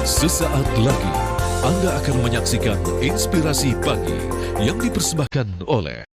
Sesaat lagi Anda akan menyaksikan Inspirasi Pagi yang dipersembahkan oleh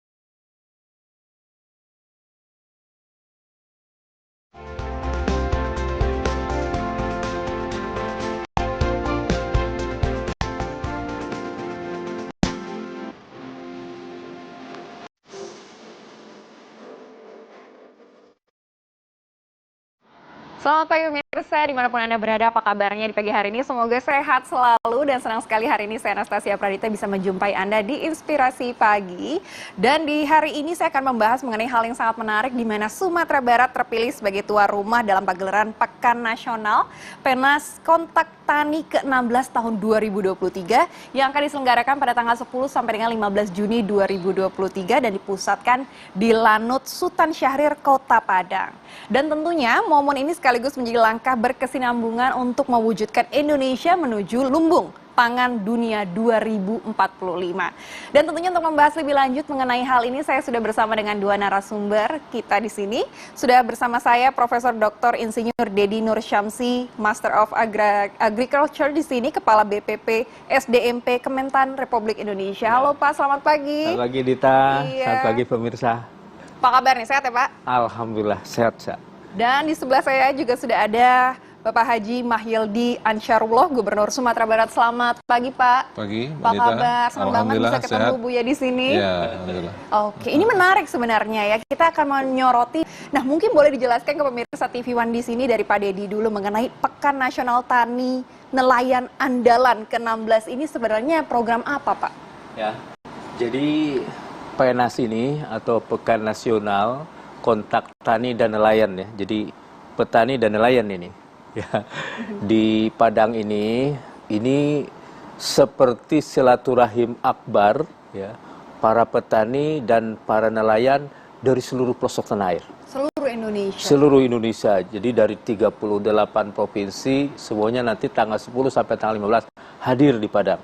Selamat pagi pemirsa, dimanapun Anda berada, apa kabarnya di pagi hari ini? Semoga sehat selalu dan senang sekali hari ini saya Anastasia Pradita bisa menjumpai Anda di Inspirasi Pagi. Dan di hari ini saya akan membahas mengenai hal yang sangat menarik di mana Sumatera Barat terpilih sebagai tuan rumah dalam pagelaran Pekan Nasional Penas Kontak Tani ke-16 tahun 2023 yang akan diselenggarakan pada tanggal 10 sampai dengan 15 Juni 2023 dan dipusatkan di Lanut Sultan Syahrir, Kota Padang. Dan tentunya momen ini sekaligus menjadi langkah berkesinambungan untuk mewujudkan Indonesia menuju lumbung pangan dunia 2045. Dan tentunya untuk membahas lebih lanjut mengenai hal ini saya sudah bersama dengan dua narasumber kita di sini. Sudah bersama saya Profesor Dr. Insinyur Dedi Nur Syamsi, Master of Agriculture di sini, Kepala BPP SDMP Kementan Republik Indonesia. Halo Pak, selamat pagi. Selamat pagi Dita, Iya. Selamat pagi pemirsa. Apa kabar nih, sehat ya Pak? Alhamdulillah sehat. Dan di sebelah saya juga sudah ada Bapak Haji Mahyildi Ansarullah, Gubernur Sumatera Barat. Selamat pagi Pak. Pagi, Mbak Apa Dita. kabar? Senang banget bisa ketemu sehat. Buya di sini. Iya, alhamdulillah. Oke, ini menarik sebenarnya ya. Kita akan menyoroti. Nah, mungkin boleh dijelaskan ke pemirsa TV One di sini dari Pak Dedi dulu mengenai Pekan Nasional Tani Nelayan Andalan ke-16 ini sebenarnya program apa, Pak? Ya, jadi PNAS ini atau Pekan Nasional Kontak Tani dan Nelayan ya. Jadi petani dan nelayan ini. Ya, di Padang ini seperti silaturahim akbar ya, para petani dan para nelayan dari seluruh pelosok tanah air. Seluruh Indonesia. Seluruh Indonesia. Jadi dari 38 provinsi semuanya nanti tanggal 10 sampai tanggal 15 hadir di Padang.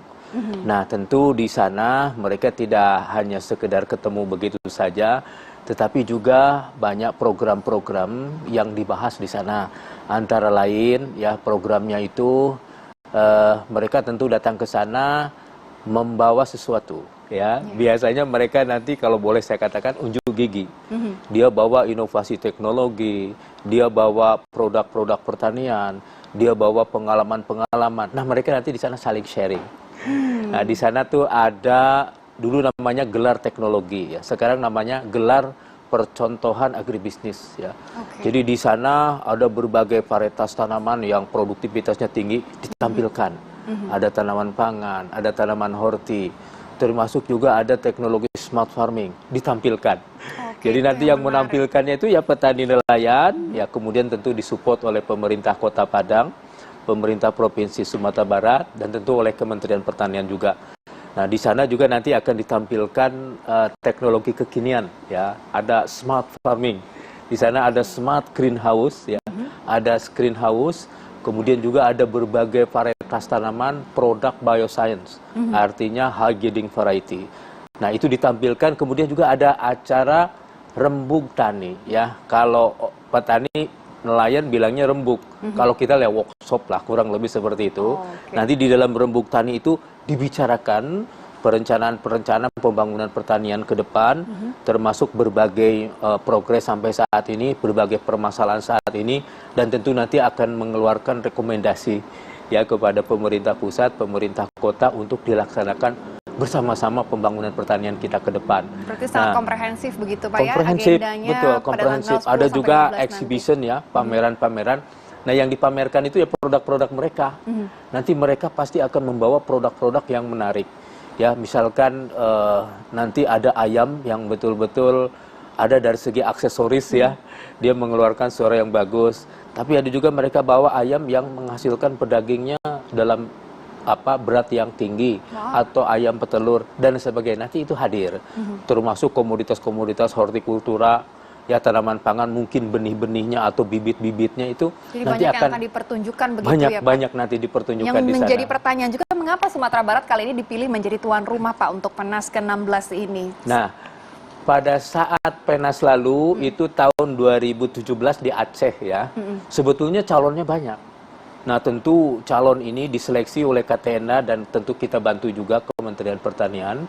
Nah, tentu di sana mereka tidak hanya sekedar ketemu begitu saja, tetapi juga banyak program-program yang dibahas di sana. Antara lain, ya programnya itu mereka tentu datang ke sana membawa sesuatu. Ya, biasanya mereka nanti kalau boleh saya katakan unjuk gigi. Dia bawa inovasi teknologi, dia bawa produk-produk pertanian, dia bawa pengalaman-pengalaman. Nah, mereka nanti di sana saling sharing. Nah, di sana tuh ada dulu namanya gelar teknologi ya. Sekarang namanya gelar percontohan agribisnis ya. Jadi di sana ada berbagai varietas tanaman yang produktivitasnya tinggi ditampilkan. Ada tanaman pangan, ada tanaman horti, termasuk juga ada teknologi smart farming ditampilkan. Jadi nanti yang menampilkannya itu ya petani nelayan ya, kemudian tentu disupport oleh pemerintah Kota Padang, pemerintah Provinsi Sumatera Barat, dan tentu oleh Kementerian Pertanian juga. Nah, di sana juga nanti akan ditampilkan teknologi kekinian, ya. Ada smart farming, di sana ada smart greenhouse, ya. Ada greenhouse, kemudian juga ada berbagai varietas tanaman, produk bioscience, artinya high yielding variety. Nah, itu ditampilkan, kemudian juga ada acara rembuk tani, ya. Kalau petani nelayan bilangnya rembuk. Kalau kita lihat workshop lah, kurang lebih seperti itu. Nanti di dalam rembuk tani itu dibicarakan perencanaan pembangunan pertanian ke depan, termasuk berbagai progres sampai saat ini, berbagai permasalahan saat ini, dan tentu nanti akan mengeluarkan rekomendasi ya kepada pemerintah pusat, pemerintah kota untuk dilaksanakan bersama-sama pembangunan pertanian kita ke depan. Berarti sangat komprehensif begitu Pak komprehensif, ya agendanya. Betul, komprehensif. Ada juga exhibition ya, pameran-pameran. Nah, yang dipamerkan itu ya produk-produk mereka. Nanti mereka pasti akan membawa produk-produk yang menarik. Ya, misalkan nanti ada ayam yang betul-betul ada dari segi aksesoris ya. Dia mengeluarkan suara yang bagus. Tapi ada juga mereka bawa ayam yang menghasilkan pedagingnya dalam berat yang tinggi, atau ayam petelur dan sebagainya. Nanti itu hadir, termasuk komoditas-komoditas hortikultura ya, tanaman pangan, mungkin benih-benihnya atau bibit-bibitnya itu. Jadi nanti banyak yang akan dipertunjukkan begitu ya Pak? Banyak nanti dipertunjukkan yang di sana. Yang menjadi pertanyaan juga, mengapa Sumatera Barat kali ini dipilih menjadi tuan rumah Pak untuk Penas ke-16 ini? Nah, pada saat Penas lalu itu tahun 2017 di Aceh ya, sebetulnya calonnya banyak. Nah, tentu calon ini diseleksi oleh KTNA dan tentu kita bantu juga Kementerian Pertanian.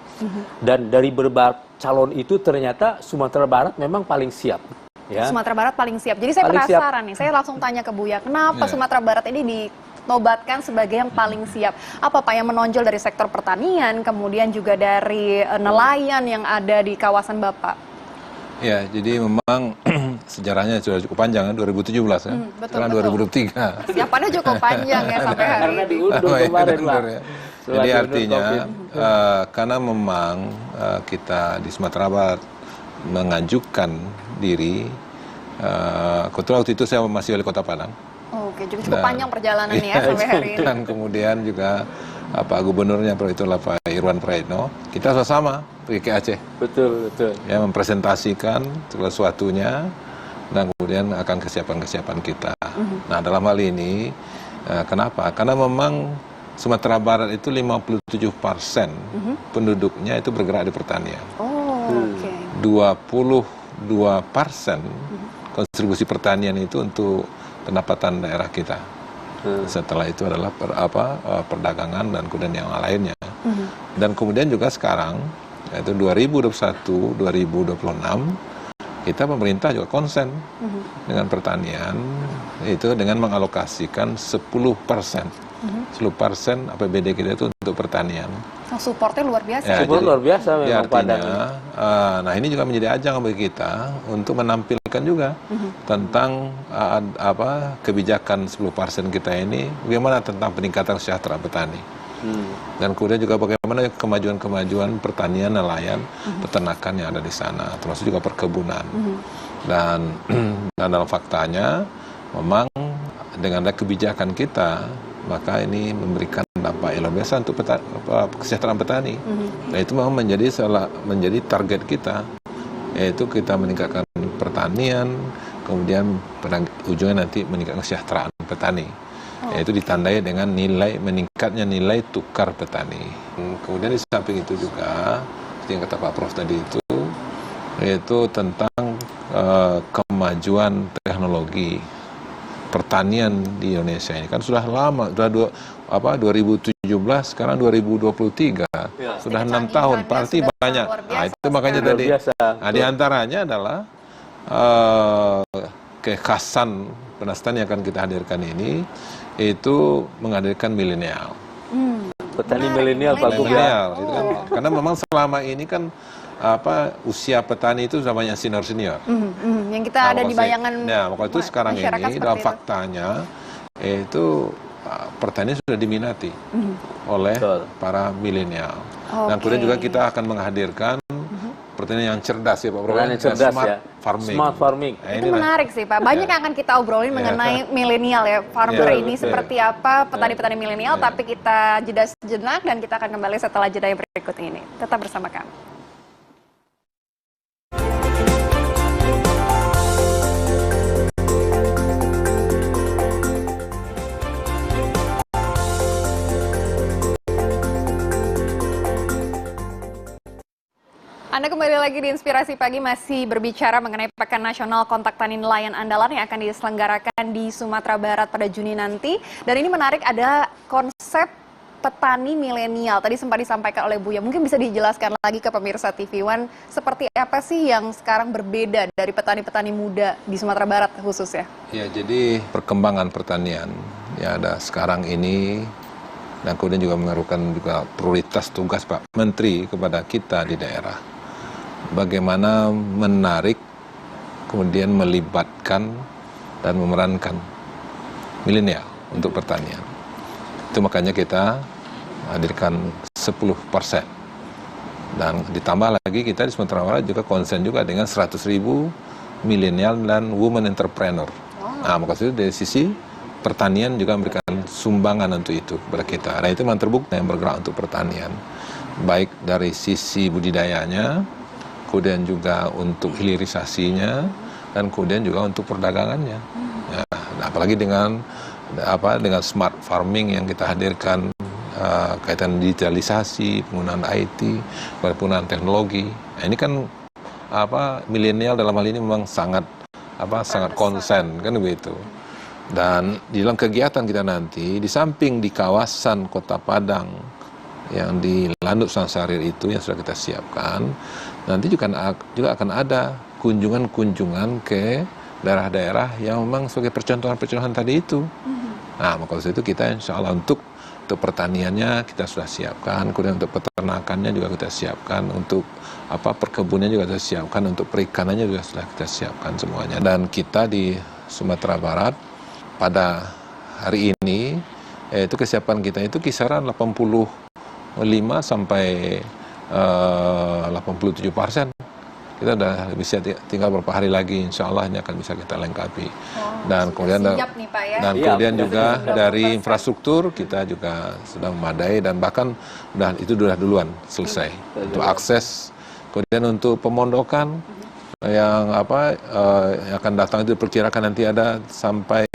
Dan dari beberapa calon itu ternyata Sumatera Barat memang paling siap. Ya. Sumatera Barat paling siap. Jadi saya Paling penasaran nih, saya langsung tanya ke Buya, kenapa Sumatera Barat ini dinobatkan sebagai yang paling siap? Apa Pak yang menonjol dari sektor pertanian, kemudian juga dari nelayan yang ada di kawasan Bapak? Ya, jadi memang sejarahnya sudah cukup panjang kan, 2017 kan, betul, sekarang betul. 2023. Persiapannya cukup panjang ya sampai hari Karena ini. diundur kemarin, Pak. Ya. Jadi artinya karena memang kita di Sumatera Barat mengajukan diri, kebetulan waktu itu saya masih wali kota Padang. Oke, cukup panjang perjalanannya ya sampai hari ini. Dan kemudian juga gubernurnya itu Pak Irwan Prayitno, kita sama-sama pergi ke Aceh. Betul, betul. Ya, mempresentasikan segala sesuatunya dan kemudian akan kesiapan-kesiapan kita. Nah, dalam hal ini kenapa? Karena memang Sumatera Barat itu 57% penduduknya itu bergerak di pertanian. Oh, oke. 22% kontribusi pertanian itu untuk pendapatan daerah kita. Setelah itu adalah perdagangan dan kemudian yang lainnya. Dan kemudian juga sekarang yaitu 2021-2026 kita pemerintah juga konsen dengan pertanian, itu dengan mengalokasikan 10%. 10% APBD kita itu untuk pertanian. Supportnya luar biasa. Ya, Support luar biasa jadi memang Padang. nah ini juga menjadi ajang bagi kita untuk menampilkan juga tentang kebijakan 10% kita ini, bagaimana tentang peningkatan kesejahteraan petani. Dan kemudian juga bagaimana kemajuan-kemajuan pertanian, nelayan, peternakan yang ada di sana, termasuk juga perkebunan. Dan dalam faktanya, memang dengan ada kebijakan kita, maka ini memberikan dampak yang luar biasa untuk kesejahteraan petani. Nah, itu memang menjadi target kita, yaitu kita meningkatkan pertanian, kemudian pada ujungnya nanti meningkatkan kesejahteraan petani. Yaitu ditandai dengan meningkatnya nilai tukar petani. Kemudian di samping itu juga, seperti yang kata Pak Prof tadi itu, yaitu tentang kemajuan teknologi pertanian di Indonesia ini kan sudah lama, sudah 2017, sekarang 2023, sudah 6 tahun, pasti banyak. Nah, itu makanya tadi, di antaranya adalah kekhasan penastan yang akan kita hadirkan ini, itu menghadirkan milenial. Petani milenial, Pak Gub. Gitu kan. Karena memang selama ini kan usia petani itu sudah banyak senior. Yang kita ada di bayangan. Nah, maka itu sekarang ini dalam faktanya itu pertanian sudah diminati oleh para milenial. Dan kemudian juga kita akan menghadirkan pertanian yang cerdas ya Pak Bro. Pertanian cerdas smart ya. farming. Smart farming. Nah, Itu menarik sih Pak. Banyak yang akan kita obrolin mengenai milenial ya. Farmer ini seperti apa, petani-petani milenial. Tapi kita jeda sejenak dan kita akan kembali setelah jeda yang berikut ini. Tetap bersama kami. Anda kembali lagi di Inspirasi Pagi, masih berbicara mengenai Pekan Nasional Kontak Tani Nelayan Andalan yang akan diselenggarakan di Sumatera Barat pada Juni nanti. Dan ini menarik, ada konsep petani milenial. Tadi sempat disampaikan oleh Buya. Mungkin bisa dijelaskan lagi ke pemirsa TV One, seperti apa sih yang sekarang berbeda dari petani-petani muda di Sumatera Barat khususnya? Ya, jadi perkembangan pertanian yang ada sekarang ini, dan kemudian juga mengaruhkan juga prioritas tugas Pak Menteri kepada kita di daerah. Bagaimana menarik, kemudian melibatkan dan memerankan milenial untuk pertanian. Itu makanya kita hadirkan 10%. Dan ditambah lagi kita di Sumatera Barat juga konsen juga dengan 100.000 milenial dan women entrepreneur. Nah, maksudnya dari sisi pertanian juga memberikan sumbangan untuk itu kepada kita. Nah, itu memang terbukti yang bergerak untuk pertanian. Baik dari sisi budidayanya, kemudian juga untuk hilirisasinya, dan kemudian juga untuk perdagangannya. Ya, apalagi dengan smart farming yang kita hadirkan, kaitan digitalisasi, penggunaan IT, penggunaan teknologi. Nah, ini kan milenial dalam hal ini memang sangat konsen kan begitu. Dan di dalam kegiatan kita nanti, di samping di kawasan Kota Padang yang di Landut Sansarir itu yang sudah kita siapkan, nanti juga akan ada kunjungan-kunjungan ke daerah-daerah yang memang sebagai percontohan-percontohan tadi itu. Nah, maka itu kita insya Allah untuk pertaniannya kita sudah siapkan, kemudian untuk peternakannya juga kita siapkan, untuk perkebunannya juga kita siapkan, untuk perikanannya juga sudah kita siapkan semuanya. Dan kita di Sumatera Barat pada hari ini itu kesiapan kita itu kisaran 85 sampai 87%. Kita udah bisa tinggal beberapa hari lagi, insya Allah ini akan bisa kita lengkapi. Dan kemudian siap nih, Pak, ya? Dan kemudian juga dari infrastruktur kita juga sudah memadai, dan bahkan itu sudah duluan selesai untuk akses. Kemudian untuk pemondokan yang yang akan datang itu diperkirakan nanti ada sampai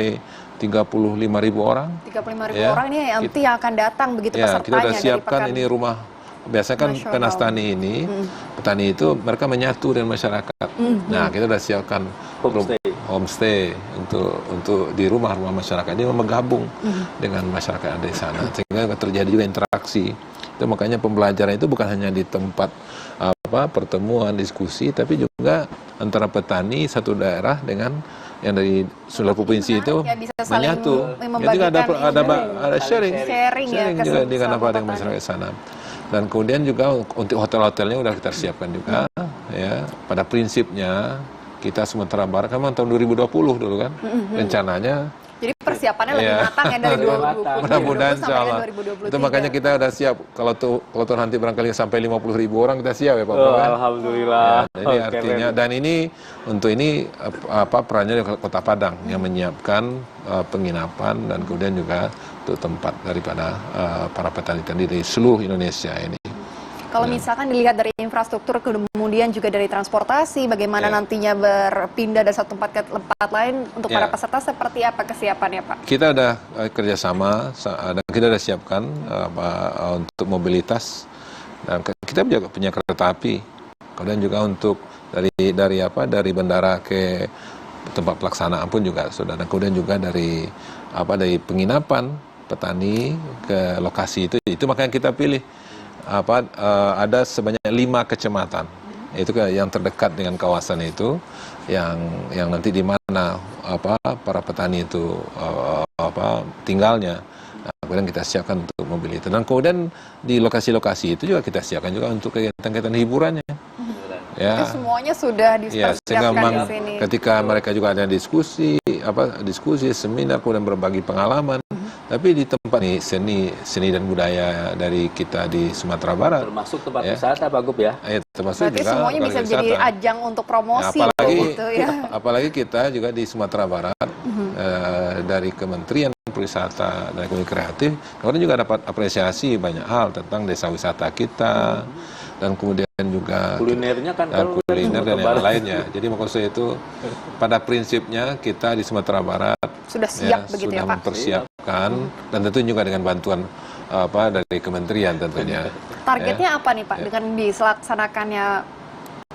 35.000 orang. 35.000 orang ini nanti yang akan datang begitu pesertanya. Kita sudah siapkan dari ini rumah. Biasanya kan penas tani ini, petani itu mereka menyatu dengan masyarakat. Nah, kita sudah siapkan homestay untuk di rumah-rumah masyarakat. Ini bergabung dengan masyarakat ada di sana, sehingga terjadi juga interaksi. Itu makanya pembelajaran itu bukan hanya di tempat pertemuan, diskusi, tapi juga antara petani satu daerah dengan yang dari seluruh provinsi itu menyatu. Jadi ada sharing juga dengan dengan masyarakat sana. Dan kemudian juga untuk hotel-hotelnya udah kita siapkan juga, ya. Pada prinsipnya kita Sumatera Barat kan tahun 2020 dulu kan, rencananya. Jadi persiapannya lebih matang ya dari 2020. Mudah-mudahan insya Allah. Itu makanya kita udah siap. Kalau tuh nanti barangkali sampai 50.000 orang kita siap ya Pak. Alhamdulillah. Jadi artinya, dan ini untuk ini perannya di Kota Padang yang menyiapkan penginapan dan kemudian juga untuk tempat daripada para petani-petani dari seluruh Indonesia ini. Kalau misalkan dilihat dari infrastruktur, kemudian juga dari transportasi, bagaimana nantinya berpindah dari satu tempat ke tempat lain untuk para peserta, seperti apa kesiapannya, Pak? Kita udah kerjasama dan kita udah siapkan untuk mobilitas, dan kita juga punya kereta api, kemudian juga untuk dari bandara ke tempat pelaksanaan pun juga sudah, dan kemudian juga dari penginapan petani ke lokasi itu makanya kita pilih ada sebanyak 5 kecamatan itu yang terdekat dengan kawasan itu yang nanti di mana para petani itu tinggalnya. Nah, kemudian kita siapkan untuk mobilitas, dan kemudian di lokasi-lokasi itu juga kita siapkan juga untuk kegiatan-kegiatan hiburannya. Ya. Itu semuanya sudah dipersiapkan di sini. Ketika mereka juga ada diskusi, seminar, kemudian berbagi pengalaman. Tapi di tempat ini seni dan budaya dari kita di Sumatera Barat. Termasuk tempat wisata, Pak Gub ya. Termasuk berarti juga semuanya bisa jadi ajang untuk promosi. Apalagi kita juga di Sumatera Barat dari Kementerian Pariwisata dan Ekonomi Kreatif, kemudian juga dapat apresiasi banyak hal tentang desa wisata kita. Dan kemudian juga kulinernya kan kuliner dan yang lainnya. Jadi maksudnya itu pada prinsipnya kita di Sumatera Barat sudah siap begitu sudah ya Pak. Mempersiapkan, dan tentu juga dengan bantuan dari kementerian tentunya. Targetnya apa nih Pak dengan dilaksanakannya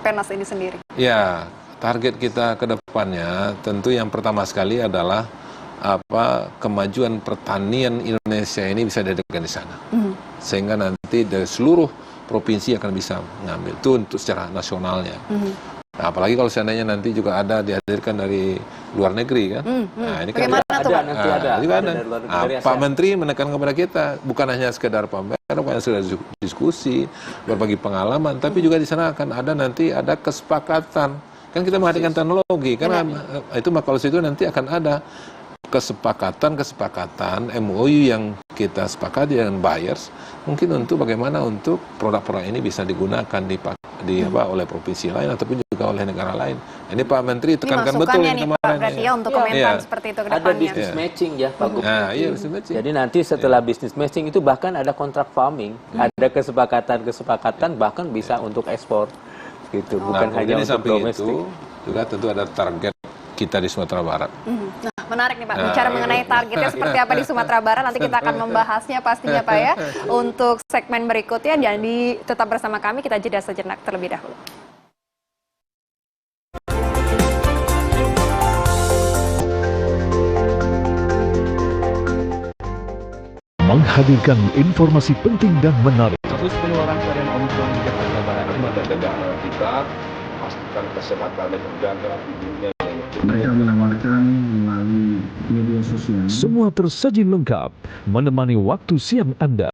Penas ini sendiri? Ya, target kita ke depannya tentu yang pertama sekali adalah kemajuan pertanian Indonesia ini bisa diadakan di sana. Sehingga nanti dari seluruh provinsi akan bisa mengambil itu untuk secara nasionalnya. Nah, apalagi kalau seandainya nanti juga ada dihadirkan dari luar negeri kan. Nah, ini kan ada. Pak Menteri menekan kepada kita bukan hanya sekedar pamer, bukan sekedar diskusi, berbagi pengalaman, tapi juga di sana akan ada kesepakatan. Kan kita menghadirkan teknologi, kan itu kalau situ nanti akan ada kesepakatan MOU yang kita sepakati dengan buyers, mungkin untuk bagaimana untuk produk-produk ini bisa digunakan oleh provinsi lain ataupun juga oleh negara lain. Ini Pak Menteri tekankan betul ini kemarin. Pak, berarti ya untuk komentar seperti itu ke depannya. Ada business matching ya Pak Gub. Business matching. Jadi nanti setelah business matching itu bahkan ada kontrak farming, ada kesepakatan bahkan bisa untuk ekspor gitu, bukan hanya untuk domestik. Itu juga tentu ada target kita di Sumatera Barat. Nah, menarik nih Pak, bicara mengenai targetnya seperti apa di Sumatera Barat, nanti kita akan membahasnya pastinya Pak ya. Untuk segmen berikutnya, jadi tetap bersama kami, kita jeda sejenak terlebih dahulu. menghadirkan informasi penting dan menarik. Kasus penularan varian Omicron di Jakarta Barat. Negara kita pastikan kesehatan dan terjaga hidupnya. Mereka menawarkan melalui media sosial. Semua tersaji lengkap menemani waktu siang Anda.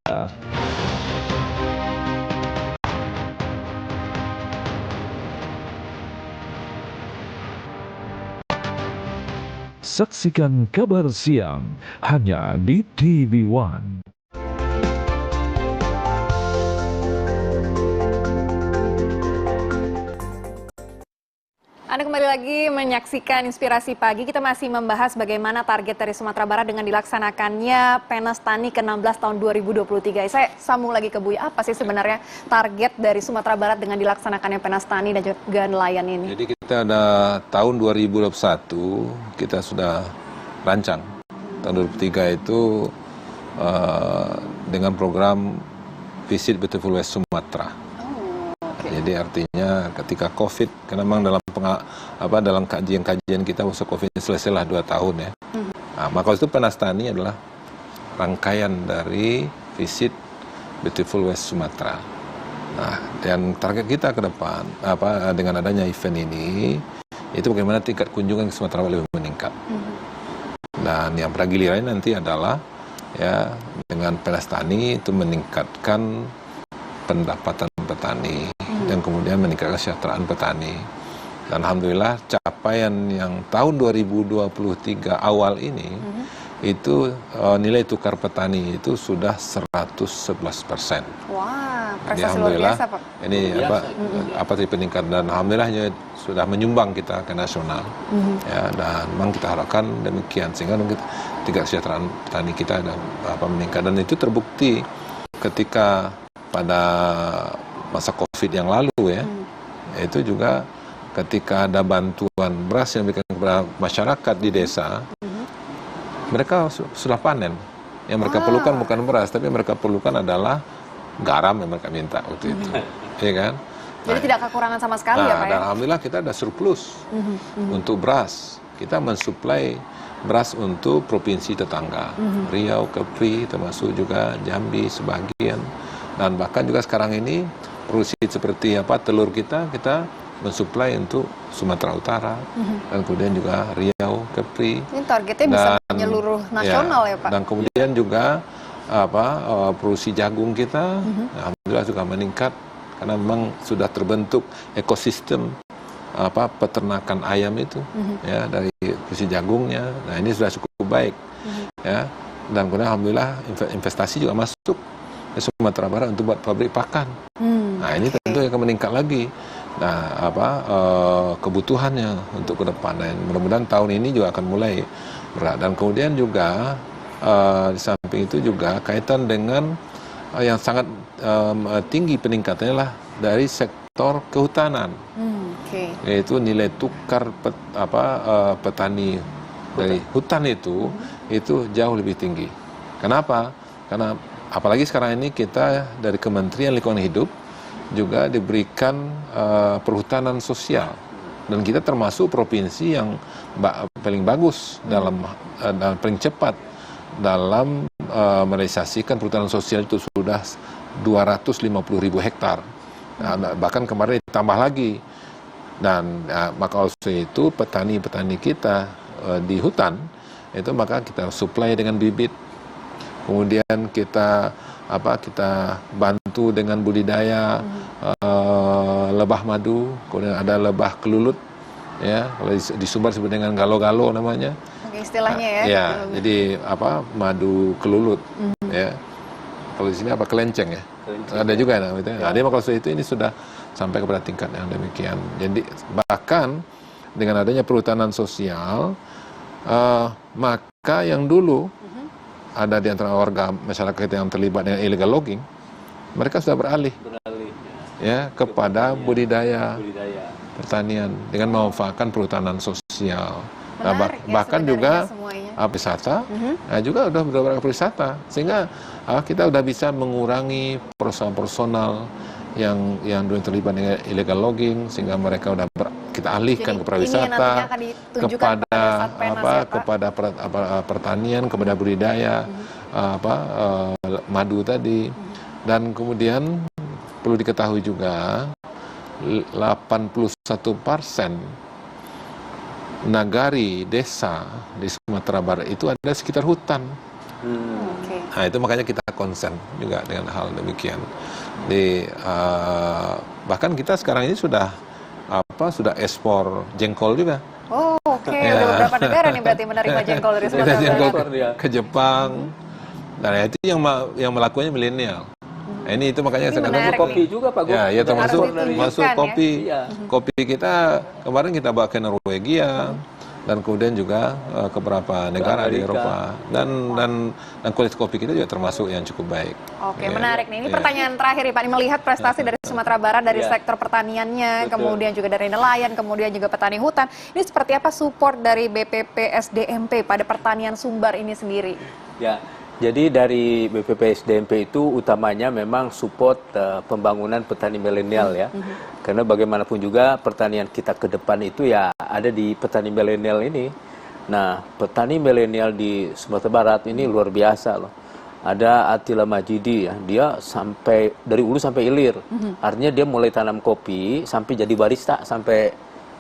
Saksikan kabar siang hanya di TV One. Anda kembali lagi menyaksikan Inspirasi Pagi. Kita masih membahas bagaimana target dari Sumatera Barat dengan dilaksanakannya Penas Tani ke-16 tahun 2023. Saya sambung lagi ke Buya, apa sih sebenarnya target dari Sumatera Barat dengan dilaksanakannya Penas Tani dan juga nelayan ini? Jadi kita ada tahun 2021, kita sudah rancang. Tahun 2023 itu dengan program Visit Beautiful West Sumatera. Jadi artinya ketika COVID, karena memang dalam kajian-kajian kita masa COVID ini selesailah 2 tahun ya. Nah, maka itu Penas Tani adalah rangkaian dari Visit Beautiful West Sumatera. Nah, dan target kita ke depan dengan adanya event ini itu bagaimana tingkat kunjungan ke Sumatera lebih meningkat. Dan yang pada gilirannya nanti adalah ya dengan Penas Tani itu meningkatkan pendapatan petani dan kemudian meningkatkan kesejahteraan petani. Dan alhamdulillah capaian yang tahun 2023 awal ini itu nilai tukar petani itu sudah 111%. Wah, Jadi prestasi luar biasa, Pak. Ini apa sih peningkatan, dan alhamdulillahnya sudah menyumbang kita ke nasional. Ya, dan memang kita harapkan demikian sehingga tingkat kesejahteraan petani kita dan meningkat, dan itu terbukti ketika pada masa COVID yang lalu ya, itu juga ketika ada bantuan beras yang diberikan kepada masyarakat di desa, mereka sudah panen. Yang mereka perlukan bukan beras, tapi yang mereka perlukan adalah garam yang mereka minta waktu itu, ya kan? Jadi tidak kekurangan sama sekali ya Pak dan ya? alhamdulillah kita ada surplus untuk beras. Kita mensuplai beras untuk provinsi tetangga, Riau, Kepri, termasuk juga Jambi sebagian. Dan bahkan juga sekarang ini produksi seperti telur kita mensuplai untuk Sumatera Utara dan kemudian juga Riau, Kepri. Ini targetnya bisa menyeluruh nasional ya Pak? Dan kemudian juga produksi jagung kita, alhamdulillah juga meningkat karena memang sudah terbentuk ekosistem peternakan ayam itu ya dari produksi jagungnya. Nah ini sudah cukup baik ya, dan kemudian alhamdulillah investasi juga masuk Sumatera Barat untuk buat pabrik pakan. Nah ini tentu akan meningkat lagi. Nah kebutuhannya untuk ke depan, dan mudah-mudahan tahun ini juga akan mulai berat. Dan kemudian juga di samping itu juga kaitan dengan yang sangat tinggi peningkatannya lah dari sektor kehutanan, yaitu nilai tukar petani dari hutan itu jauh lebih tinggi. Kenapa? Karena apalagi sekarang ini kita dari Kementerian Lingkungan Hidup juga diberikan perhutanan sosial, dan kita termasuk provinsi yang paling bagus dan paling cepat dalam merealisasikan perhutanan sosial itu sudah 250.000 hektar. Nah, bahkan kemarin ditambah lagi, dan maka oleh itu petani-petani kita di hutan itu maka kita suplai dengan bibit. Kemudian kita bantu dengan budidaya lebah madu, kemudian ada lebah kelulut, ya kalau di Sumbar disebut dengan galo-galo namanya. Oke, istilahnya ya. Ya, jadi madu kelulut, ya. Kalau di sini kelenceng ya. Ada juga namanya. Nah, dia maksud itu ini sudah sampai kepada tingkat yang demikian. Jadi bahkan dengan adanya perhutanan sosial, maka yang dulu ada di antara warga masyarakat yang terlibat dengan illegal logging, mereka sudah beralih ya kepada budidaya pertanian dengan memanfaatkan perhutanan sosial. Menarik, bahkan juga wisata, juga udah beberapa wisata, sehingga kita udah bisa mengurangi personal yang dulu terlibat dengan illegal logging, sehingga mereka udah kita alihkan kepada wisata, kepada pertanian, kepada budidaya, madu tadi. Dan kemudian perlu diketahui juga 81% nagari desa di Sumatera Barat itu ada sekitar hutan. Oke. Nah itu makanya kita konsen juga dengan hal demikian. Bahkan kita sekarang ini sudah ekspor jengkol juga. Oh, oke. Ada beberapa negara nih berarti menerima jengkol dari Kita Sumatera jengkol Barat. ke Jepang. Nah itu yang melakukannya milenial. Nah, itu makanya Ini saya menarik katakan Kopi juga Pak Gub. ya termasuk Harus ditunjukkan, masuk ya. kopi. Iya. Kopi kita kemarin kita bawa ke Norwegia dan kemudian juga ke beberapa negara di Amerika. Eropa dan kualitas kopi kita juga termasuk yang cukup baik. Oke, Ya. menarik nih. Ini Ya. pertanyaan terakhir nih Pak. Ini melihat prestasi dari Sumatera Barat, dari Ya. sektor pertaniannya, Betul. kemudian juga dari nelayan, kemudian juga petani hutan. Ini seperti apa support dari BPP SDMP pada pertanian Sumbar ini sendiri? Ya, jadi dari BPP SDMP itu utamanya memang support pembangunan petani milenial ya. Karena bagaimanapun juga pertanian kita ke depan itu ya ada di petani milenial ini. Nah, petani milenial di Sumatera Barat ini luar biasa loh. Ada Attila Majidi ya, dia sampai dari hulu sampai hilir. Artinya dia mulai tanam kopi sampai jadi barista sampai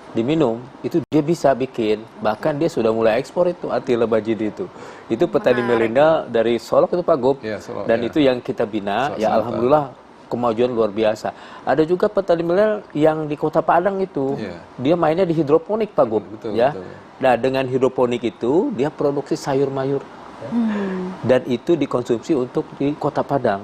diminum, itu dia bisa bikin. Bahkan dia sudah mulai ekspor itu Attila Majidi itu. Itu petani milenial dari Solok itu Pak Gub. Iya, Solok, Dan ya. itu yang kita bina, Solok ya Selatan. alhamdulillah kemajuan luar biasa. Ada juga petani milenial yang di Kota Padang itu. Iya. Dia mainnya di hidroponik Pak Gub, Betul, ya. betul. Nah, dengan hidroponik itu dia produksi sayur mayur. Dan itu dikonsumsi untuk di Kota Padang.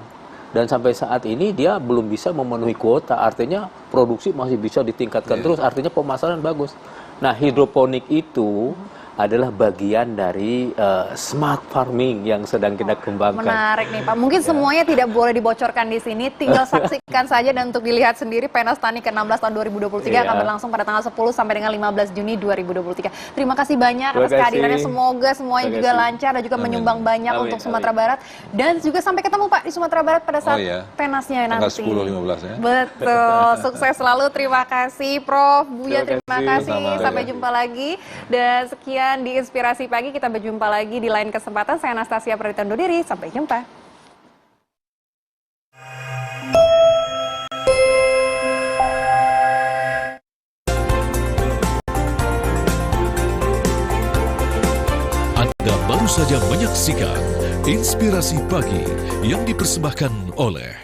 Dan sampai saat ini dia belum bisa memenuhi kuota. Artinya produksi masih bisa ditingkatkan terus. Artinya pemasaran bagus. Nah, hidroponik itu adalah bagian dari smart farming yang sedang kita kembangkan. Menarik nih Pak. Mungkin semuanya tidak boleh dibocorkan di sini. Tinggal saksikan saja dan untuk dilihat sendiri Penas Tani ke-16 tahun 2023 Iya. akan berlangsung pada tanggal 10 sampai dengan 15 Juni 2023. Terima kasih banyak Terima atas kehadirannya. kasih. Semoga semuanya Terima juga kasih. lancar dan juga Amin. menyumbang banyak Amin, untuk amin. Sumatera Barat. Dan juga sampai ketemu Pak di Sumatera Barat pada saat iya. Penasnya Tanggal nanti. 10-15 ya. Betul. Sukses selalu. Terima kasih Prof. Buya, Terima terima kasih. kasih. Sama-sama. Sampai jumpa lagi. Dan sekian di Inspirasi Pagi. Kita berjumpa lagi di lain kesempatan. Saya Anastasia Pradita undur diri. Sampai jumpa. Anda baru saja menyaksikan Inspirasi Pagi yang dipersembahkan oleh